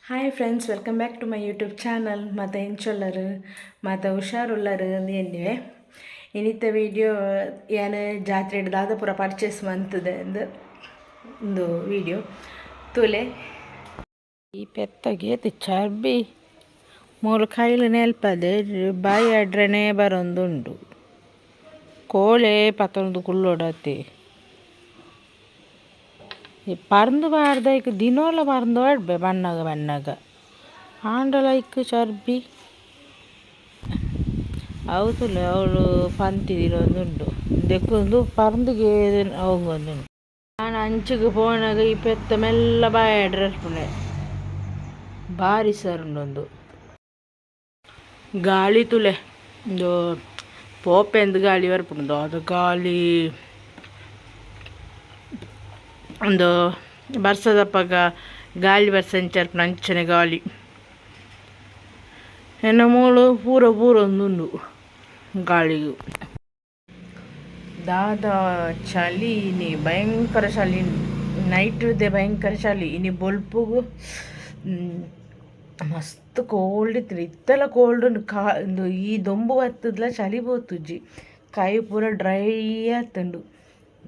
Hi friends, welcome back to my YouTube channel. ಮತ್ತು ಹೆಂಚೊಲ್ಲರು ಮತ್ತು ಹುಷಾರುಳ್ಳರು ಅಂದಿವೆ. ಇನ್ನಿತ್ತ ವೀಡಿಯೋ ಏನು ಜಾತ್ರೆ ಹಿಡ್ದಾದ ಪೂರ ಪರ್ಚೇಸ್ ಮಂತದೆ ಒಂದು ವೀಡಿಯೋ ತುಲೆ ಈ ಪೆತ್ತಗೆ ಚರ್ಬಿ 3 ಕೈಲು ನೆಲ್ಪದೆ ಬಾಯಿ ಅಡ್ರನೇ ಬರೊಂದುಂಡು. ಕೋಳೆ ಪತ್ತೊಂದು ಕುಳ್ಳೋಡತ್ತೆ ಪರಂದು ಬಾರ್ದ ಇಕ್ ದಿನೋಲ ಪರಂದು ಬಾಡ್ಬೆ ಬಣ್ಣಗ ಆಂಡಲ ಇಕ್ ಚರ್ಬಿ ಅವತುಲೆ ಅವಳು ಪಂತಿದಿರೊಂದುಂಡು ದೆಕ್ಕೊಂದು ಪರಂದಿಗೆ ಹೋಗೊಂದುಂಡು. ನಾನು ಅಂಚಿಗೆ ಪೋನಾಗ ಈ ಪೆತ್ತ ಮೆಲ್ಲ ಬಾಯಿ ಅಡ್ರಪ್ಪುನೆ ಭಾರಿ ಸರುಂಡೊಂದು ಗಾಳಿ ತುಲೆ ಒಂದು ಪೋಪೆಂದು ಗಾಳಿ ಬರ್ಪುಂಡು. ಅದು ಗಾಳಿ ಒಂದು ಬರ್ಸದಪ್ಪಾಗ ಗಾಳಿ ಬರ್ಸಂಚರ್ಪುನ ಅಂಚನೆ ಗಾಳಿ ಎನ್ನ ಮೂಳು ಪೂರ ಒಂದುಂಡು ಗಾಳಿಗು ದಾದ ಚಳಿ. ಇನಿ ಭಯಂಕರ ಚಳಿ, ನೈಟ್ದೆ ಭಯಂಕರ ಚಳಿ. ಇನಿ ಬೊಲ್ಪುಗು ಮಸ್ತ್ ಕೋಲ್ಡ್ ಇತ್ತು. ಇತ್ತೆಲ್ಲ ಕೋಲ್ಡ್ ಉಂಡು. ಒಂದು ಈ ದೊಂಬು ಬರ್ತದಲ್ಲ ಚಳಿ ಬೋತುಜ್ಜಿ, ಕೈ ಪೂರ ಡ್ರೈ ಆತುಂಡು.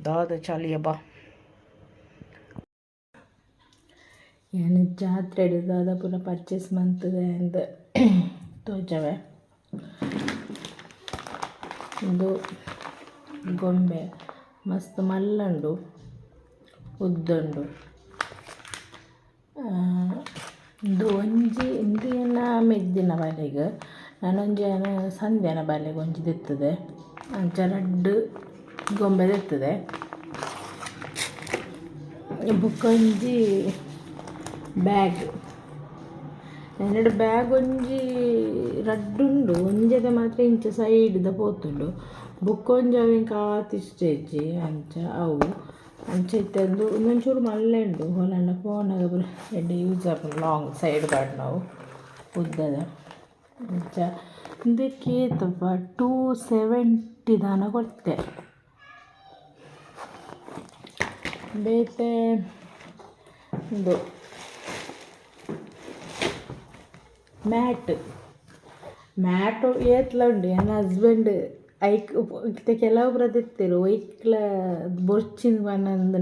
ದಾದ ಚಳಿ ಹಬ್ಬ. ಏನು ಜಾತ್ರೆ ಹಿಡಿದಾದ ಪೂರ ಪರ್ಚೇಸ್ ಮಂತದೆ ಅಂತ ತೋಚವೆ. ಒಂದು ಗೊಂಬೆ ಮಸ್ತ್ ಮಲ್ಲಂಡು ಉದ್ದುಂಡು. ಇದು ಒಂಜಿ ಇಂದಿನ ಮೆದ್ದಿನ ಬಾಲೆಗೆ ನಾನೊಂಜಿ ಸಂಧ್ಯಾನ ಬಾಲೆಗೆ ಒಂಜಿ ತೆತ್ತದೆ ಅಂಚ 2 ಗೊಂಬೆ ತೆತ್ತದೆ. ಬುಕ್ಕೊಂಜಿ ಬ್ಯಾಗ್ 2 ಬ್ಯಾಗ್ ಒಂಜಿ ರಡ್ಡುಂಡು. ಒಂಜದ ಮಾತ್ರ ಇಂಚ ಸೈಡ್ದ ಪೋತುಂಡು. ಬುಕ್ಕೊಂಜಿ ಅವೇನು ಕಾತಿಷ್ಟೇಜಿ ಅಂಚ ಅವು ಅಂಚ ಇತ್ತಂದು ಒಂಚೂರು ಮಲ್ಲೆಂಡು ಹೊಲಂಡ ಫೋನಾಗ ಎಡ್ಡೆ ಯೂಸ್ ಆಪುಂಡು. ಲಾಂಗ್ ಸೈಡ್ ಪಾಡ್ ನಾವು ಉದ್ದದ ಅಂಚ ಇದಕ್ಕೆ ತಪ್ಪ 270 ದಾನ ಕೊಡ್ತೆ. ಬೇತೆ ಇದು ಮ್ಯಾಟ್ ಏತ್ಲ ಉಂಡು. ನನ್ನ ಹಸ್ಬೆಂಡ್ ಐಕ್ ಇತ್ತೆ ಕೆಲವೊಬ್ರು ತೆತ್ತೇರು ಒಯ್ಕ್ಲ ಬೊರ್ಚಿನ ಬಣ್ಣಂದು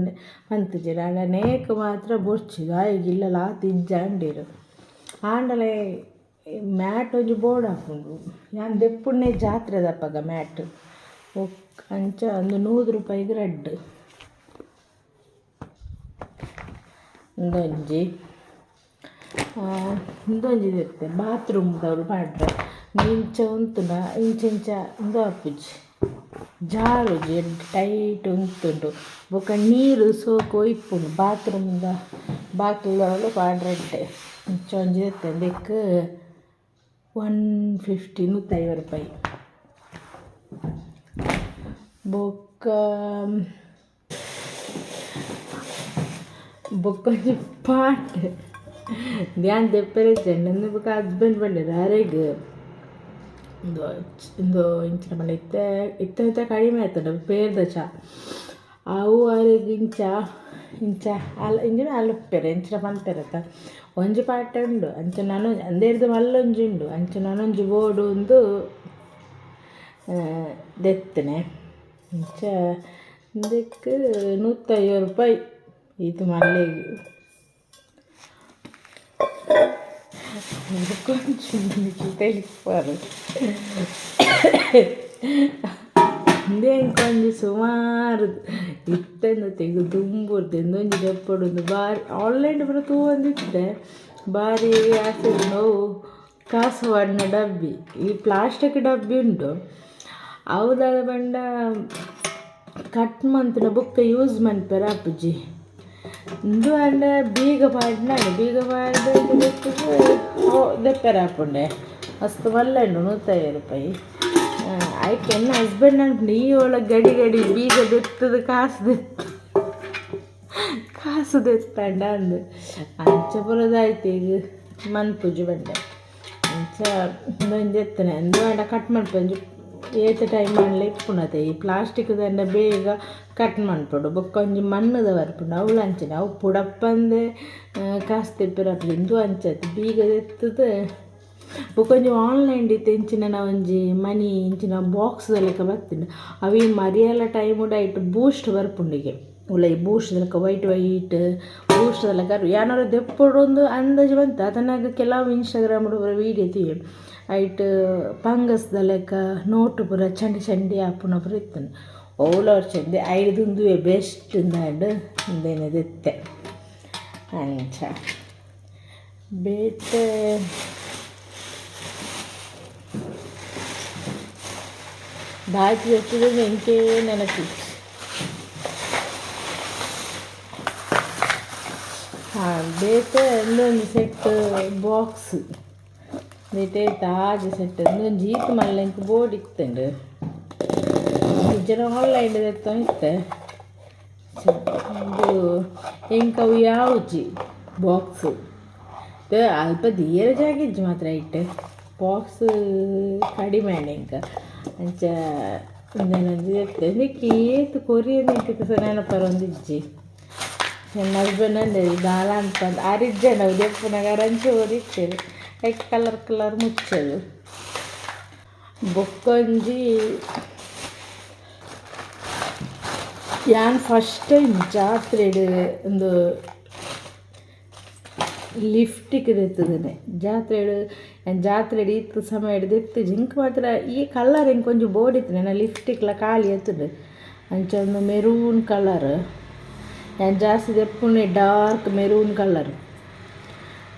ಮಂತುಜೆರ್ ಆಂಡ ನೇಕ್ ಮಾತ್ರ ಬೊರ್ಚಿದು ಆಯ್ಗಿಲ್ಲ ತಿಜ್ಜ ಅಂಡೇರು. ಆಂಡಲೆ ಮ್ಯಾಟ್ ಒಂಜಿ ಬೋರ್ಡ್ ಹಾಕುಂಡು. ನಾನು ದೆಪ್ಪುಣ್ಣೆ ಜಾತ್ರೆ ದಪ್ಪಗ ಮ್ಯಾಟ್ ಅಂಚ ಒಂದು 100 ರೂಪಾಯಿಗೆ 2 ಇಂದೊಂಜಿ ತೆತ್ತೆ ಬಾತ್ರೂಮ್ದವ್ರು ಮಾಡ್ರೆ ಇಂಚ ಉಂತುಂಡ ಇಂಚ ಇಂದು ಆಪುಜಿ ಜಾರುಜಿ ಟೈಟ್ ಉಂತುಂಡು. ಬೊಕ ನೀರು ಸೋಕು ಇಪ್ಪುಂಡು ಬಾತ್ರೂಮ್ದ ಬಾಕ್ಲದವಳು ಪಾಡ್ರೆಡ್ಡೆ ಇಂಚ ಒಂಜಿ ತೆತ್ತೆ ದೆಕ್ 150 150 ರೂಪಾಯಿ. ಬೊಕ್ಕೊಂಜಿ ಪಾಟ್ ಧ್ಯಾನ್ ತೆಪ್ಪರೆ ಚೆಂಡು ಬೊಕ ಹಸ್ಬೆಂಡ್ ಬಂದಿರು ಅರೆಗ್ ಇಂದು ಇಂಚಿನ ಮನೆ ಇತ್ತ ಕಡಿಮೆ ಆಯ್ತಂಡ ಪೇರ್ದ ಚಾ ಅವು ಅರೆಗ್ ಇಂಚ ಇಂಚಿನ ಅಲ್ಲುಪ್ಪೆರೆ ಇಂಚಿನ ಪಂಪೆರತ್ತ ಒಂಜಿ ಪಾಟ ಉಂಡು. ಅಂಚ ನಾನು ಅಂದೇರ್ದು ಮಲ್ಲೊಂಜಿ ಉಂಡು. ಅಂಚ ನಾನೊಂಜಿ ಬೋರ್ಡು ಒಂದು ದೆತ್ತನೆ ಅಂಚ ಇದಕ್ಕೆ 150 ರೂಪಾಯಿ ಇದು ಮಲ್ಲೆಗೆ. తెలిపారు ఇంకొంచెం ಸುಮಾರು ಇತ್ತಂದು ತೆಗೆದು ತುಂಬುರ್ದು ಎಂದೊಂದು ದೆಪ್ಪಡೊಂದು ಭಾರಿ ಆನ್ಲೈನ್ ಬರೋ ತೂವಂದಿತ್ತೆ ಭಾರಿ ಆಸೆ. ನೋವು ಕಾಸು ಬಣ್ಣ ಡಬ್ಬಿ ಈ ಪ್ಲಾಸ್ಟಿಕ್ ಡಬ್ಬಿ ಉಂಟು ಅವುದಾದ ಬಂಡ ಕಟ್ ಮಂತಿನ ಬುಕ್ಕ ಯೂಸ್ ಮನ್ಪೆರ ಅಪ್ಪುಜಿ ಇಂದು ಅಂಡ ಬೀಗ ಪಾಡ್ನ ಬೀಗ ಪಾಡ್ದು ದೆಪ್ಪೆರ ಹಾಕೊಂಡೆ ಮಸ್ತ್ ಮಲ್ಲಂಡು 150 ರೂಪಾಯಿ. ಆಯ್ಕೆ ನನ್ನ ಹಸ್ಬೆಂಡ್ ಅನ್ಪುಂಡು ಈ ಒಳಗೆ ಗಡಿ ಬೀಗ ದೆತ್ತದ ಕಾಸು ದೆತ್ತಂಡ ಅಂದು ಅಂಚ ಬರೋದಾಯ್ತು ಈಗ ಮನ್ಪುಜಿ ಬಂಡೆ ಅಂಚ ಒಂದೊಂದು ಎತ್ತನೆ ಅಂದು ಅಂಡ ಕಟ್ ಮನ್ಪಂಜು ಏತ ಟೈಮಲ್ಲಿ ಇಪ್ಪುನತೆ ಈ ಪ್ಲಾಸ್ಟಿಕ್ ದಂಡ ಬೇಗ ಕಟ್ ಮನ್ಪುಡು ಬೊಕ್ಕೊಂಜಿ ಮಣ್ಣದ ಬರ್ಪುಂಡು ಅವಳು ಅಂಚನೆ ಅವು ಪುಡಪ್ಪಂದೆ ಕಾಸು ತೆಪ್ಪಿರಪ್ಲಿಂದು ಅಂಚತ್ತೆ ಬೀಗ ಎತ್ತದ ಬೊಕೊಂಜಿ ಆನ್ಲೈನ್ ಡಿತ್ತು ಇಂಚಿನ ಒಂಜಿ ಮನಿ ಇಂಚಿನ ಬಾಕ್ಸ್ ಲೆಕ್ಕ ಬರ್ತಿಂಡು ಅవి ಮರಿಯಲ್ಲ ಟೈಮು ಡೈಟ್ ಬೂಸ್ಟ್ ಬರ್ಪುಂಡಿಗೆ ಉಳ್ಳ ಬೂಸ್ಟ್ ಲೆಕ್ಕ ವೈಟ್ ಬೂಸ್ಟ್ ಲೆಕ್ಕ ಯಾನಾರು ದೆಪ್ಪೊಡೊಂದು ಅಂದಾಜು ಬಂತು ಅದನ್ನಾಗ ಕೆಲವು ಇನ್ಸ್ಟಾಗ್ರಾಮ್ ವೀಡಿಯೋ ತೀವಿ ಐಟ್ ಪಂಗಸ್ದ ಲೆಕ್ಕ ನೋಟು ಪೂರ ಚಂಡಿ ಚಂಡಿ ಆಪುನ ಪೂರ ಇತ್ತನು ಅವಳು ಚಂದೆ ಐದುಂದುವೆ ಬೆಸ್ಟ್ ಅಂದಾಂಡ್ ಇಂದೇನದೆತ್ತೆ ಅಂಚ ಬೇಟೆ ದಾಚಿ ಎತ್ತಿದ ಎಂಕೆ ನೆನಪಿತ್ತು ಹಾಂ ಬೇಟೆ ಒಂದೊಂದು ಸೆಟ್ ಬಾಕ್ಸ್ ಬೇಟೆ ತಾಜ್ ಸೆಟ್ ಒಂದೊಂದು ಜೀಪ್ ಮಲ್ಲ ಎಂಕ್ ಬೋರ್ಡ್ ಇತ್ತಂಡು ಜನ ಆನ್ಲೈನ್ ಇತ್ತೆ ಇದು ಎಂಕವು ಯಾವುಜಿ ಬಾಕ್ಸು ಅಲ್ಪ ದೀರ ಜಾಗಿಜ್ಜಿ ಮಾತ್ರ ಇಟ್ಟು ಬಾಕ್ಸ್ ಕಡಿಮೆ ಎಂಕ ಅಂಚ ಒಂದೇನೊಂದು ಇರ್ತದೆ ಕೇತು ಕೊರಿಯನ್ ಇಟ್ಟಿತ್ತು ಸಹ ನೆನಪರ ಒಂದಿಜ್ಜಿ ನನ್ನ ಹಸ್ಬೆಂಡ್ ಅಂದೆ ದಾಲ ಅಂತ ಆರಿಜ್ಜೆ ನಾವು ದೆಪ್ಪನಾಗ ರಂಚು ಓದಿತ್ತೇವೆ ಲೈಕ್ ಕಲರ್ ಮುಚ್ಚದು ಬೊಕ್ಕೊಂಜಿ ಯಾನ್ ಫಸ್ಟ್ ಟೈಮ್ ಜಾತ್ರೆಡ್ ಒಂದು ಲಿಫ್ಟಿಗೆ ದೆತ್ತದೇನೆ ಜಾತ್ರೆಡ್ ಇತ್ತು ಸಮಯ ದೆತ್ತು ಜಿಂಕ್ ಮಾತ್ರ ಈ ಕಲರ್ ಹೆಂಗೆ ಕೊಂಚ ಬೋರ್ಡ್ ಇತ್ತು ನಾನು ಲಿಫ್ಟಿಕ್ಲ ಖಾಲಿ ಎತ್ತದು ಅಂಚ ಒಂದು ಮೆರೂನ್ ಕಲರ್ ನಾನು ಜಾಸ್ತಿ ದೆಪ್ಪುನೆ ಡಾರ್ಕ್ ಮೆರೂನ್ ಕಲರ್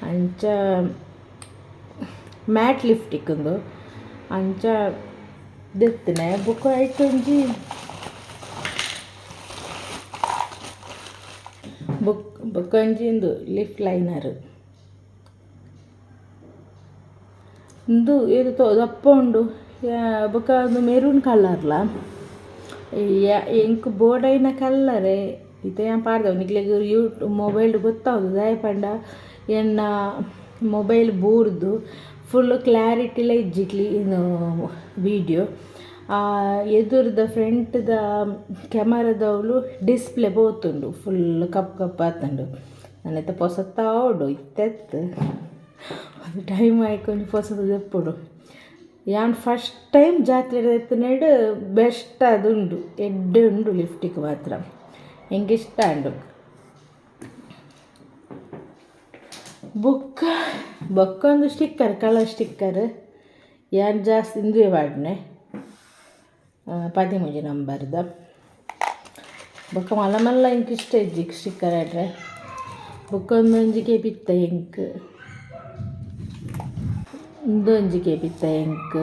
ಅಂಚ ಮ್ಯಾಟ್ ಲಿಫ್ಟಿಕ್ ಒಂದು ಅಂಚ ದೆತ್ತನೆ ಬುಕ್ ಆಯ್ತು ಒಂಜಿ ಬೊಕ್ಕೊಂಜಿಂದು ಲಿಫ್ಟ್ ಲೈನರ್ ಇಂದು ಇದು ದಪ್ಪ ಉಂಡು ಬೊಕ್ಕ ಒಂದು ಮೆರೂನ್ ಕಲರ್ಲ ಎಂಕ್ ಬೋರ್ಡೈನ ಕಲ್ಲರೆ ಇತ್ತೆ ಯಾನ್ ಪಾಡ್ದವು ನಿಕ್ಲೆಗ್ ಮೊಬೈಲ್ ಗೊತ್ತಾವುದು ದಯಪಂಡ ಎನ್ನ ಮೊಬೈಲ್ ಬೂರ್ದು ಫುಲ್ ಕ್ಲಾರಿಟಿಲ ಇಜ್ಜಿಕ್ಲಿ ಇನ್ನು ವೀಡಿಯೋ ಎದುರ್ದ ಫ್ರಂಟ್ದ ಕ್ಯಾಮರಾದವಳು ಡಿಸ್ಪ್ಲೇ ಬೋತುಂಡು ಫುಲ್ ಕಪ್ ಆತಂಡು ನನ್ನತ್ತ ಪೊಸತ್ತಾ ಓಡು ಇತ್ತೆತ್ತು ಒಂದು ಟೈಮ್ ಆಯ್ಕೊಂಡು ಪೊಸದು ದೆಪ್ಪುಡು ಯಾನ್ ಫಸ್ಟ್ ಟೈಮ್ ಜಾತ್ರೆ ಎತ್ತನೇಡು ಬೆಸ್ಟ್ ಅದುಂಡು ಎಡ್ಡೆ ಉಂಡು ಲಿಫ್ಟಿಗೆ ಮಾತ್ರ ಹೆಂಗೆ ಇಷ್ಟ ಉಂಡು ಬೊಕ್ಕೊಂದು ಸ್ಟಿಕ್ಕರ್ ಕಲರ್ ಸ್ಟಿಕ್ಕರ್ ಯಾನ್ ಜಾಸ್ತಿ ಇಂದುವೆ ವಾಡ್ನೆ 13 ನಂಬರ್ದ ಬೊಕ್ಕ ಮಲ್ಲ ಇಂಕ್ ಇಷ್ಟ ಇಜ್ಜಿ ಸ್ಟಿಕ್ಕರ್ ಆಡ್ರೆ ಬೊಕ್ಕೊಂದೊಂಜಿಗೆ ಪಿತ್ತ ಎಂಕ್ ಇಂದೊಂಜಿಗೆ ಪಿತ್ತ ಎಂಕ್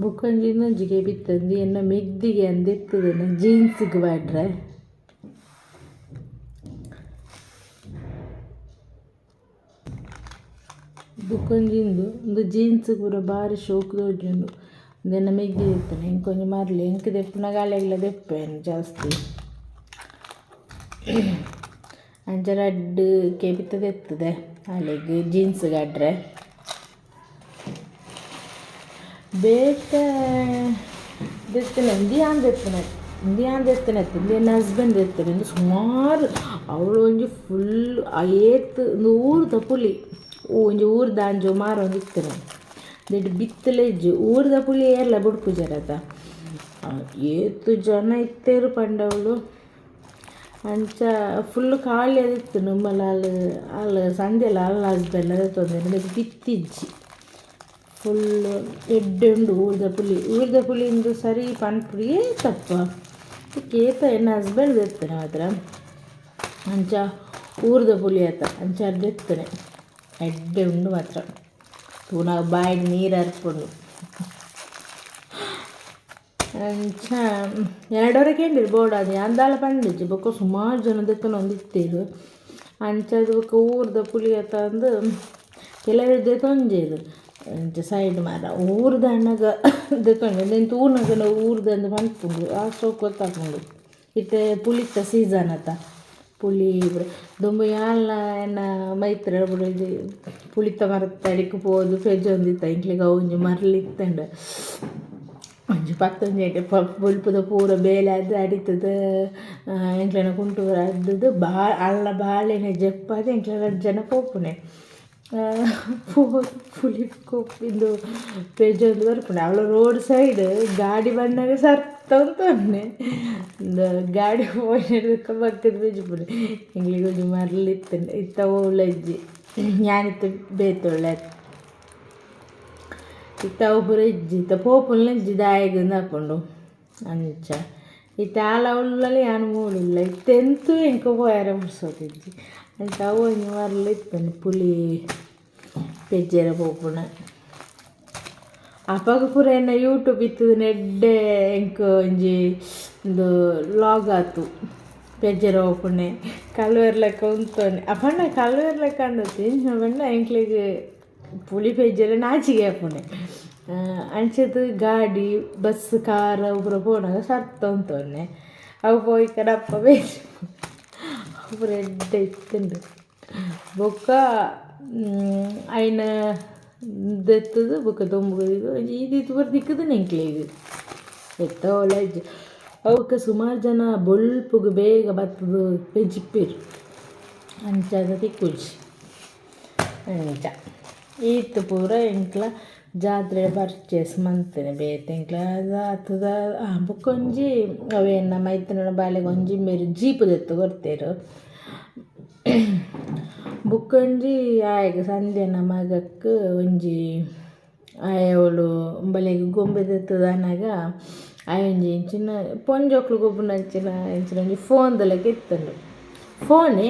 ಬೊಕ್ಕೊಂಜಿ ಇನ್ನೊಂಜಿಗೆ ಬಿತ್ತಂದು ಎನ್ನ ಮೆಗ್ದಿಗೆ ಅಂದೆತ್ತದನ ಜೀನ್ಸಿಗೆ ಬಾಡ್ರೆ ಬೊಕ್ಕೊಂಜಿಂದು ಒಂದು ಜೀನ್ಸ್ ಪೂರ ಭಾರಿ ಶೋಕು ತೋಜುಂಡು ಒಂದೆನ್ನ ಮೆಗ್ದಿ ಇರ್ತಾನೆ ಇಂಕೊಂಜಿ ಮರಲಿ ಎಂಕ್ ದೆಪ್ಪುನ ಗಾಳಿಗ್ಲ ದೆಪ್ಪೇನು ಜಾಸ್ತಿ ಅಂಚ ರಡ್ಡ್ ಕೆಪಿತ್ತದ ಎತ್ತದೆ ಅಲ್ಲಿಗ್ ಜೀನ್ಸ್ ಗಾಡ್ರೆ ಬೇಟೆ ದೆತ್ತನೆ ಇಂದಿಯಾನ್ ದೆತ್ತನೆ ನನ್ನ ಹಸ್ಬೆಂಡ್ ದೆತ್ತನೆ ಇಂದು ಸುಮಾರು ಅವಳು ಒಂಜಿ ಫುಲ್ ಏತ್ ಒಂದು ಊರ್ದ ಪುಲಿ ಒಂಜಿ ಊರ್ದ ಅಂಜು ಮಾರ ಒಂದು ಇತ್ತನೆ ದೆಡ್ ಬಿತ್ತಲೆಜ್ಜು ಊರ್ದ ಪುಲಿ ಏರ್ಲ ಬುಡ್ಪುಜರತ ಏತು ಜನ ಇತ್ತೇರು ಪಂಡವಳು ಅಂಚ ಫುಲ್ ಖಾಲಿ ಅದಿತ್ತು ನಮ್ಮಲ್ಲ ಅಲ್ಲಿ ಸಂಜೆಲ್ಲ ಅಲ್ಲ ಹಸ್ಬೆಂಡ್ ಅದ ತೊಂದರೆ ಬಿತ್ತಿಜ್ಜಿ ಫುಲ್ ಎಡ್ಡೆ ಉಂಡು ಊರ್ದ ಪುಲಿಂದು ಸರಿ ಪನ್ಪುಡು ಏತಪ್ಪ ಏತ ಎನ್ನ ಹಸ್ಬೆಂಡ್ ದೆತ್ತನೆ ಮಾತ್ರ ಅಂಚ ಊರ್ದ ಪುಲಿ ಆತ ಅಂಚ ದೆತ್ತನೆ ಎಡ್ಡೆ ಉಂಡು ಮಾತ್ರ ತೂನ ಬಾಯಿಗೆ ನೀರು ಹರ್ಕೊಂಡು ಅಂಚ 2 ವರೆಗೆ ಬೋರ್ಡ್ ಅದು ಅಂದಾಲ ಪಂಡಿಜ್ಜಿ ಬೊಕ್ಕ ಸುಮಾರು ಜನ ದೆತ್ತನ ಒಂದಿತ್ತೇರು ಅಂಚದು ಬೊಕ್ಕ ಊರ್ದ ಪುಲಿ ಆತ ಅಂದು ಕೆಲವರು ದೆತ್ತೊಂಜೇದು ಅಂಚ ಸೈಡ್ ಮಾರ ಊರ್ದ ಅಣ್ಣಗ ದೆತ್ತೊಂಡು ಎಂತ ಊರ್ನಾಗ ಊರ್ದ ಅಂದು ಪನ್ಪುಂಡು ಆ ಸ್ಟೋಕ್ ಗೊತ್ತಾಕೊಂಡು ಇತ್ತೆ ಪುಲಿತ ಸೀಸನ್ ಆತ ಪುಳಿ ದುಂಬು ಯಾಲ ಎನ್ನ ಮೈತ್ರ ಬಿಡೋದು ಪುಳಿತ ಮರತ್ತ ಅಡಿಕೆ ಪೋದು ಫ್ರಿಜ್ ಒಂದಿತ್ತ ಇಂಕ್ಲಿಗೆ ಒಂಜಿ ಮರಲಿತ್ತಂಡು ಒಂಜಿ 11 ಗಂಟೆ ಬುಲ್ಪುದ ಪೂರ ಬೇಲೆ ಅದು ಅಡಿತದ ಎಂಕ್ಲೆನ ಕುಂಟೂರು ಅಡ್ದದು ಅಲ್ಲ ಬಾಳೆನೆ ಜಪ್ಪದು ಎಂಕ್ಲೆನ 2 ಜನ ಪೋಪುನೆ ಪುಲಿ ಕೊಪ್ಪಿಂದು ಫ್ರಿಜ್ ಒಂದು ಬರ್ಪುಣೆ ಅವಳು ರೋಡ್ ಸೈಡ್ ಗಾಡಿ ಬಂದಾಗ ಸರ್ತ ಉಂಟೊನ್ನೆ ಗಾಡಿ ಹೋಗಿಡ್ದಕ್ಕೆ ಬಕ್ಕದ ಬಿಜ್ಪುಣೆ ಎಂಗ್ಲಿಗೆ ಒಂಜಿ ಮರಲಿತ್ತು ಇತ್ತ ಓಲಜ್ಜಿ ഞാനിത്ത് ಬೇತೊಳ್ಳೆ ಇತ್ತ ಒಬ್ಬರು ಇಜ್ಜಿ ಇತ್ತ ಪೋಪುಲ್ನ ಇಜ್ಜಿ ದಾಯಗಂದು ಹಾಕೊಂಡು ಅಂಚ ಇತ್ತ ಆಲ ಉಳ್ಳಲ್ಲಿ ಯಾನು ಮೂಲಿಲ್ಲ ಇತ್ತೆಂತೂ ಎಂಕ ಪೋಯಾರ ಮುಡ್ಸೋತಿಜ್ಜಿ ಅಂತ ಅವು ಒಂಜಿ ಮರಲಿತ್ತಂಡು ಪುಲಿ ಪೆಜ್ಜೆರ ಪೋಪುಣ ಅಪಗ ಪೂರ ಎನ್ನ ಯೂಟ್ಯೂಬ್ ಇತ್ತದ ನೆಡ್ಡೆ ಎಂಕ ಒಂಜಿ ಒಂದು ಲಾಗ್ ಆತು ಪೆಜ್ಜೆರ ಪೋಪುಣೆ ಕಲ್ವೇರ್ ಲೆಕ್ಕ ಉಂತೋನೆ ಅಪಣ್ಣ ಕಲ್ವೇರ್ ಲೆಕ್ಕ ಅಂದತಿ ಬಣ್ಣ ಎಂಕ್ಲಿಗೆ ಪುಳಿ ಪೆಜ್ಜೆರ ನಾಚಿಗೆ ಹಾಪುಣೆ ಅಂಚದು ಗಾಡಿ ಬಸ್ ಕಾರ್ ಪೂರ ಪೋನಾಗ ಸರ್ತ ಉಂತೋನೆ ಅವು ಪೋಯಿ ಕಡಪ್ಪ ಬೇಜ ಪೂರ ಎಡ್ಡೆ ಇತ್ತುಂಡು ಬೊಕ್ಕ ಅಯ್ನ ದೆತ್ತದು ಬೊಕ್ಕ ದೊಂಬುಗದಿದ್ದು ಇದಿತ್ತು ಬರ್ ದಿಕ್ಕದು ನೆಂಕ್ಲಿಗೆ ಎತ್ತ ಒಳ್ಳೆ ಅವಕ್ಕೆ ಸುಮಾರು ಜನ ಬೊಲ್ಪುಗೆ ಬೇಗ ಬತ್ತದು ಪೆಜ್ಜಿಪ್ಪೇರು ಅಂಚದ ತಿಕ್ಕುಜಿ ಅಂಚ ಈತ್ ಪೂರ ಎಂಕ್ಲ ಜಾತ್ರೆ ಪರ್ಚೇಸ್ ಮಂತೇನೆ ಬೇತೆ ಎಂಕ್ಲ ಆತದ ಬುಕ್ಕೊಂಜಿ ಅವೇನ ಮೈತನ ಬಾಲೆಗೆ ಒಂಜಿ ಮೇರು ಜೀಪ್ ದೆತ್ತು ಕೊಡ್ತೇರು ಬುಕ್ಕೊಂಜಿ ಆಯಗ ಸಂಧ್ಯನ ಮಗಕ್ಕೆ ಒಂಜಿ ಆಯವಳು ಬಲೆಗೆ ಗೊಂಬೆ ದೆತ್ತದನಾಗ ಆಯೊಂಜಿ ಇಂಚಿನ ಪೊಂಜೋಕ್ಲು ಗೊಬ್ಬನ ಅಂಚಿನ ಇಂಚಿನ ಒಂಜಿ ಫೋನ್ದಲೆಗೆ ಇತ್ತಂಡು ಫೋನೇ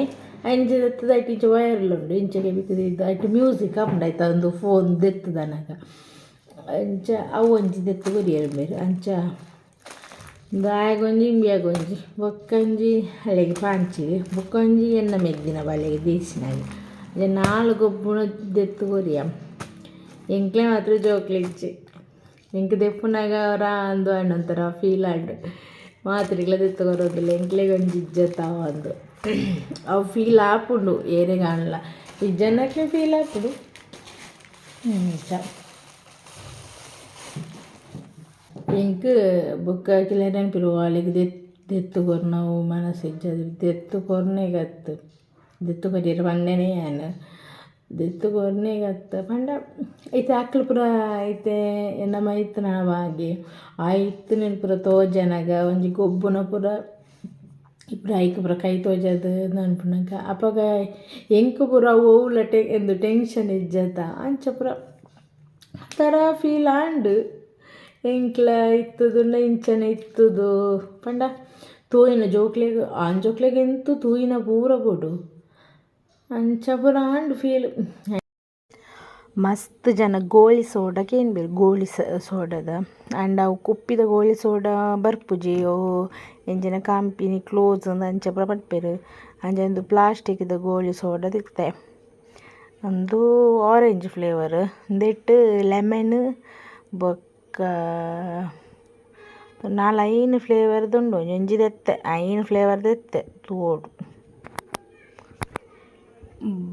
ಅಂಚೆ ದೆತ್ತದ ಐಟ್ ಇಂಚ ವೈರ್ಲುಂಡು ಇಂಚೆಗೆ ಬಿಕ್ಕದಿದ್ದು ಐಟ್ ಮ್ಯೂಸಿಕ್ ಹಾಪುಂಡು ಒಂದು ಫೋನ್ ದೆತ್ತದನಾಗ ಅಂಚ ಅವು ಒಂಜಿ ದೆತ್ತು ಕೊರಿಯರು ಬೇರು ಅಂಚ ದಾಯಗೊಂಜಿ ಇಂಬಿಯಾಗೊಂಜಿ ಬೊಕ್ಕಂಜಿ ಹಳೆಗೆ ಪಾಂಚಿಗೆ ಬೊಕ್ಕೊಂಜಿ ಎನ್ನ ಮೆದ್ದಿನ ಬಾಲೆಗೆ ದೀಸಿನಾಗ ಅದೇ 4 ಗೊಬ್ಬುಣ ದೆತ್ತು ಕೊರಿಯ ಎಂಕ್ಲೆ ಮಾತ್ರ ಜೋಕ್ಲಿಚ್ಚಿ ಎಂಕ್ ದೆಪ್ಪುನಾಗ ಅವರ ಅಂದು ಅಣ್ಣೊಂಥರ ಫೀಲ್ ಆಡು ಮಾತ್ರೆಗಳ ದೆತ್ತು ಕೊರೋದಿಲ್ಲ ಎಂಕ್ಲೆಗೆ ಒಂಜಿ ಇಜ್ಜತ್ತಾವ ಅಂದು ಅವು ಫೀಲ್ ಆಪುಂಡು ಏನೇ ಕಾಣಲ್ಲ ಈ ಜನಕ್ಕೆ ಫೀಲ್ ಆಪುಡು ನಿಜ ಎಂಕ್ ಬೊಕ್ಕ ಕಿಲ ನೆನಪಿರು ಅಲ್ಲಿಗೆ ದೆತ್ತು ಕೊರ್ ನಾವು ಮನಸ್ಸಿಜ್ಜದು ದೆತ್ತು ಕೊರ್ನೆಗತ್ತು ದೆತ್ತು ಕೊರಿಯರು ಪಂಡನೇ ಏನು ದೆತ್ತು ಕೊರ್ನೆಗತ್ತ ಪಂಡ ಐತೆ ಅಕ್ಲು ಪುರ ಐತೆ ಎನ್ನ ಮೈತನ ಬಾಗಿ ಆ ಇತ್ತು ಪುರ ತೋಜನಗ ಒಂಜಿ ಗೊಬ್ಬುನ ಪುರ ಇಪ್ಪು ಐಕ್ ಪುರ ಕೈ ತೋಜದು ಅನ್ಪುನಕ ಅಪಗ ಎಂಕ್ ಪುರ ಓವ್ಲ ಎಂದು ಟೆನ್ಷನ್ ಇಜ್ಜತ ಅಂಚ ಪುರ ಥರ ಫೀಲ್ ಆಂಡು ಎಂಕ್ಲ ಇತ್ತದು ಇಂಚನೆ ಇತ್ತದು ಪಂಡ ತೂಯಿನ ಜೋಕ್ಲೆಗ್ ಆನ್ ಜೋಕ್ಲೆಗ್ ಎಂತು ತೂಯಿನ ಪೂರ ಬೋಡು ಅಂಚ ಪುರ ಆಂಡು ಫೀಲ್ ಮಸ್ತ್ ಜನ ಗೋಳಿ ಸೋಡಕ್ಕೆ ಏನು ಬೇರು ಗೋಳಿ ಸೋಡದ ಆ್ಯಂಡ್ ಅವು ಕುಪ್ಪಿದ ಗೋಳಿ ಸೋಡಾ ಬರ್ಪುಜಿ ಅವು ಎಂಜಿನ ಕಂಪೆನಿ ಕ್ಲೋಸ್ ಅಂಚ ಪುರ ಪಟ್ಪೇರು ಅಂಚ ಒಂದು ಪ್ಲಾಸ್ಟಿಕ್ದ ಗೋಳಿ ಸೋಡಾ ತಿಕ್ತೆ ಒಂದು ಆರೆಂಜ್ ಫ್ಲೇವರ್ ದೆಟ್ ಲೆಮನ್ ಬೊಕ್ಕ 4-5 ಫ್ಲೇವರ್ದುಂಡು ಒಂಜಿ ದೆತ್ತೆ 5 ಫ್ಲೇವರ್ ದೆತ್ತೆ ತೂಡು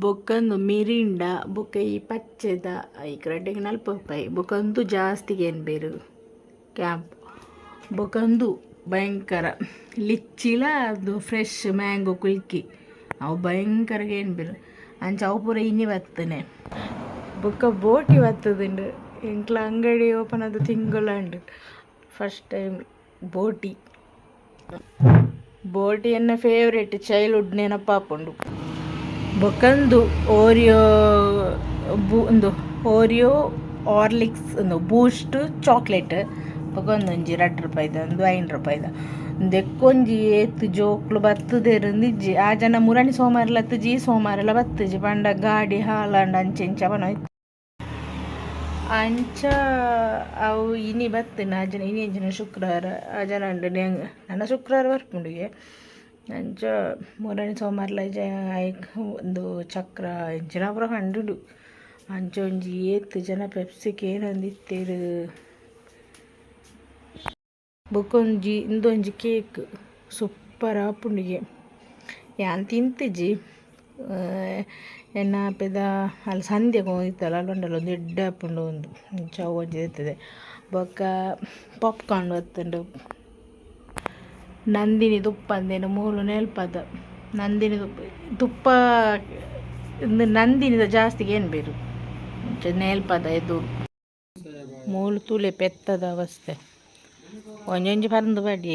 ಬೊಕ್ಕಂದು ಮಿರಿಂಡ ಬೊಕ್ಕ ಈ ಪಚ್ಚೆದ ಈ ಕರೆಕ್ಟಿಗೆ ನಲ್ಪೈ ಬೊಕ್ಕಂದು ಜಾಸ್ತಿಗೆ ಏನು ಬೇರು ಕ್ಯಾಂಪ್ ಬೊಕ್ಕಂದು ಭಯಂಕರ ಲಿಚ್ಚಿಲ ಅದು ಫ್ರೆಶ್ ಮ್ಯಾಂಗೋ ಕುಲ್ಕಿ ಅವು ಭಯಂಕರಗೆ ಏನು ಬೇರು ಅಂಚ ಅವು ಪೂರ ಇನ್ನಿ ಬರ್ತನೆ ಬೊಕ್ಕ ಬೋಟಿ ಬರ್ತದುಂಡು ಎಂಕ್ಲ ಅಂಗಡಿ ಓಪನ್ ಅದು ತಿಂಗಳಂಡು ಫಸ್ಟ್ ಟೈಮ್ ಬೋಟಿ ಎನ್ನ ಫೇವ್ರೇಟ್ ಚೈಲ್ಡ್ಹುಡ್ ನೆನಪಾಪುಂಡು ಬೊಕ್ಕಂದು ಓರಿಯೋ ಆರ್ಲಿಕ್ಸ್ ಒಂದು ಬೂಸ್ಟ್ ಚಾಕ್ಲೇಟ್ ಬೊಕೊಂದೊಂಜಿ 2 ರೂಪಾಯಿದ ಒಂದು 5 ರೂಪಾಯಿದ ದೆಕ್ಕೊಂಜಿ ಏತ್ ಜೋಕ್ಲು ಬತ್ತದೇರಿಂದಿಜ್ಜಿ ಆ ಜನ ಮುರಣಿ ಸೋಮಾರಲ ಹತ್ತಜಿ ಸೋಮಾರೆಲ್ಲ ಬತ್ತಜಿ ಪಂಡ ಗಾಡಿ ಹಾಲಾಂಡ್ ಅಂಚೆಂಚ ಪನೋಯ್ತು ಅಂಚ ಅವು ಇನಿ ಬತ್ತನ ಆ ಜನ ಇನಿ ಅಂಚಿನ ಶುಕ್ರವಾರ ಆ ಜನ ಅಂಡು ನನ್ನ ಶುಕ್ರವಾರ ಬರ್ಪುಂಡಿಗೆ ಅಂಚ ಮುರಣಿ ಸೋಮಾರ್ಲ ಐಕ್ ಒಂದು ಚಕ್ರ ಎಂಚಿನ ಪೂರ ಕಂಡುಡು ಅಂಚ ಒಂಜಿ ಏತ್ ಜನ ಪೆಪ್ಸಿಗೆ ಏನೊಂದಿತ್ತೇರು ಬೊಕೊಂಜಿ ಇಂದೊಂಜಿ ಕೇಕ್ ಸೂಪರ್ ಆಪುಂಡಿಗೆ ಯಾನ್ ತಿಂತಿಜ್ಜಿ ಎನ್ನ ಪೆದ ಅಲ್ಲಿ ಸಂಧ್ಯೆಗೆ ಹೋಗಿತ್ತಲ್ಲ ಅಲ್ಲೊಂಡಲ್ಲ ಒಂದು ಎಡ್ಡ ಹಾಕೊಂಡು ಒಂದು ಚೌ ಒಂಜಿ ಇರ್ತದೆ ಬೊಕ್ಕ ಪಾಪ್ಕಾರ್ನ್ ಬತ್ತುಂಡು ನಂದಿನಿ ತುಪ್ಪ ಅಂದೇನು ಮೂಲು ನೆಲ್ಪದ ನಂದಿನಿ ತುಪ್ಪ ನಂದಿನಿದ ಜಾಸ್ತಿಗೆ ಏನು ಬೇರು ನೆಲ್ಪದ ಇದು ಮೂಲು ತುಳೆ ಪೆತ್ತದ ಅವಸ್ಥೆ ಒಂಜೊಂಜಿ ಪರಂದು ಬಡಿ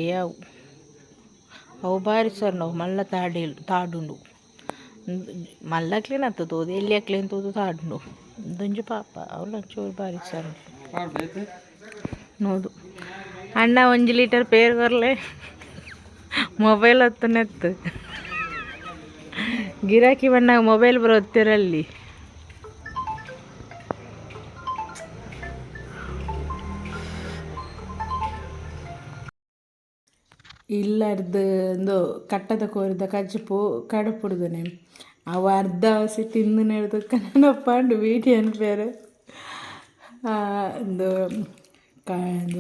ಅವು ಬಾರಿ ಸರ್ ನಾವು ಮಲ್ಲ ತಾಡುಂಡು ಮಲ್ಲ ಕ್ಲೀನ್ ಆಗ್ತದೆ ತೋದು ಎಲ್ಲಿ ಕ್ಲೀನ್ ತೋದು ತಾಡುಂಡು ದುಂಜು ಪಾಪ ಅವಳ ಚೂರು ಬಾರಿ ಸರ್ ನೋಡು ಅಣ್ಣ 1 ಲೀಟರ್ ಪೇರು ಬರಲೆ ಮೊಬೈಲ್ ಹತ್ತನೆತ್ತು ಗಿರಾಕಿ ಬಣ್ಣಾಗ ಮೊಬೈಲ್ ಬರೋತ್ತಿರಲ್ಲಿ ಇಲ್ಲರ್ದು ಒಂದು ಕಟ್ಟದ ಕೋರಿದ ಕಜ್ಜುಪು ಕಡುಪುಡುದನೆ ಅವ ಅರ್ಧ ಹಸಿ ತಿಂದು ನೆಡ್ದಕ್ಕ ನೆನಪಾಂಡು ವೀಡಿಯೋ ಅನ್ಪೇರು ಒಂದು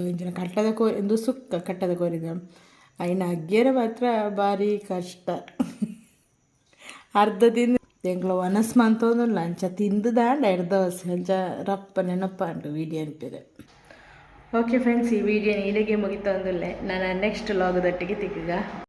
ಇಂಚಿನ ಕಟ್ಟದ ಕೋರಿ ಒಂದು ಸುಕ್ಕ ಕಟ್ಟದ ಕೋರಿದ ಅಯ್ನ ಅಗ್ಗಿಯರ ಮಾತ್ರ ಭಾರಿ ಕಷ್ಟ ಅರ್ಧ ತಿಂದು ಎಂಗ್ಲ ಒನಸ್ ಮಂತೊಂದುಲ್ಲ ಅಂಚ ತಿಂದು ದಾಂಡ ಅರ್ಧ ಹಸಿ ಅಂಚ ರಪ್ಪ ನೆನಪಾಂಡು ವೀಡಿಯೋ ಅನ್ಪೇರು. ಓಕೆ ಫ್ರೆಂಡ್ಸ್, ಈ ವಿಡಿಯೋನ ಇಲ್ಲಿಗೆ ಮುಗಿತಾ ಒಂದುಲ್ಲೆ. ನಾನು ನೆಕ್ಸ್ಟ್ ಲಾಗದೊಟ್ಟಿಗೆ ತಿಕ್ಕಗ